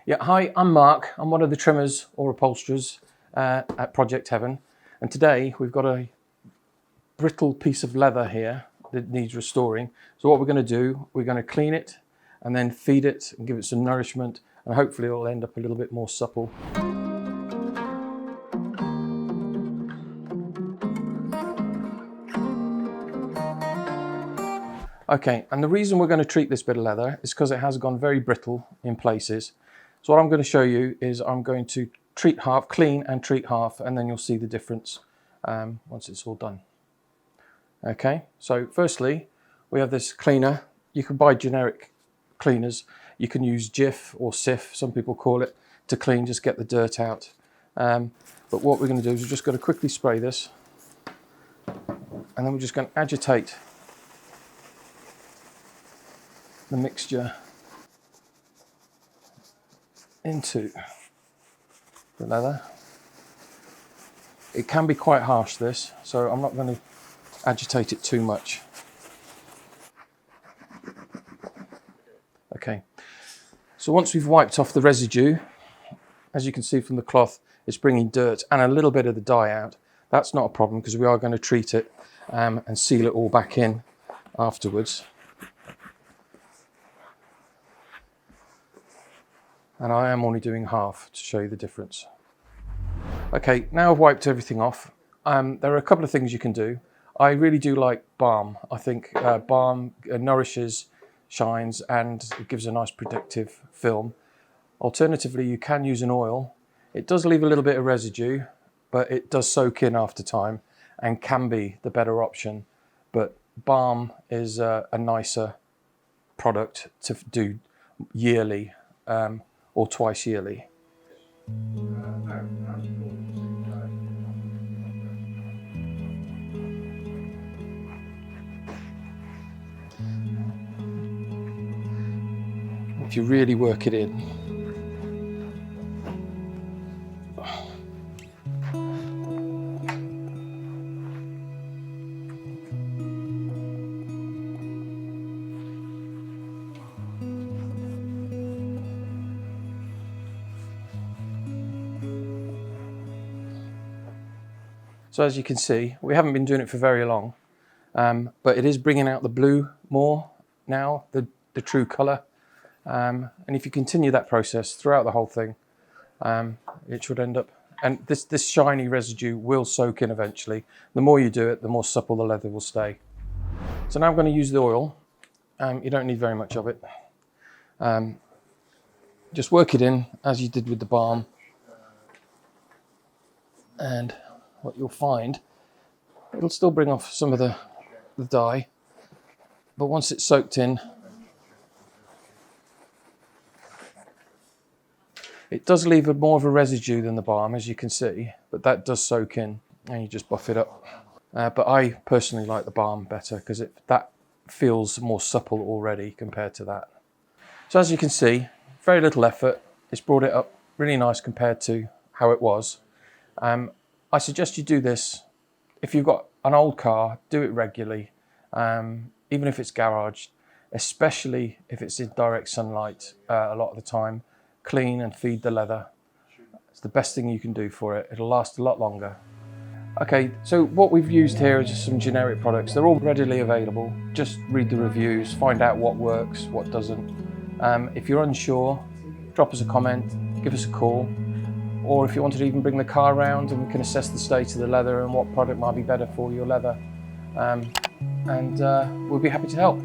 Yeah, hi, I'm Mark. I'm one of the trimmers or upholsterers at Project Heaven. And today we've got a brittle piece of leather here that needs restoring. So what we're going to do, we're going to clean it and then feed it and give it some nourishment, and hopefully it'll end up a little bit more supple. Okay, and the reason we're going to treat this bit of leather is because it has gone very brittle in places. So what I'm going to show you is I'm going to treat half, clean and treat half, and then you'll see the difference once it's all done. Okay, so firstly, we have this cleaner. You can buy generic cleaners. You can use Jif or Sif, some people call it, to clean, just get the dirt out. But what we're going to do is we're just going to quickly spray this, and then we're just going to agitate the mixture into the leather. It can be quite harsh, this, so I'm not going to agitate it too much. Okay, so once we've wiped off the residue, as you can see from the cloth, it's bringing dirt and a little bit of the dye out. That's not a problem because we are going to treat it and seal it all back in afterwards. And I am only doing half to show you the difference. Okay, now I've wiped everything off. There are a couple of things you can do. I really do like balm. I think balm nourishes, shines, and it gives a nice protective film. Alternatively, you can use an oil. It does leave a little bit of residue, but it does soak in after time and can be the better option. But balm is a nicer product to do yearly. Or twice yearly. If you really work it in. So as you can see, we haven't been doing it for very long, but it is bringing out the blue more now, the true colour. And if you continue that process throughout the whole thing, it should end up, and this shiny residue will soak in eventually. The more you do it, the more supple the leather will stay. So now I'm going to use the oil. You don't need very much of it. Just work it in as you did with the balm. And what you'll find, it'll still bring off some of the dye, but once it's soaked in, it does leave more of a residue than the balm, as you can see, but that does soak in, and you just buff it up. But I personally like the balm better because that feels more supple already compared to that. So as you can see, very little effort. It's brought it up really nice compared to how it was. I suggest you do this if you've got an old car. Do it regularly, even if it's garaged, especially if it's in direct sunlight a lot of the time. Clean and feed the leather. It's the best thing you can do for it. It'll last a lot longer. Okay, so what we've used here is just some generic products. They're all readily available. Just read the reviews, find out what works, what doesn't. If you're unsure, drop us a comment, give us a call. Or if you wanted to even bring the car around and we can assess the state of the leather and what product might be better for your leather. And we'll be happy to help.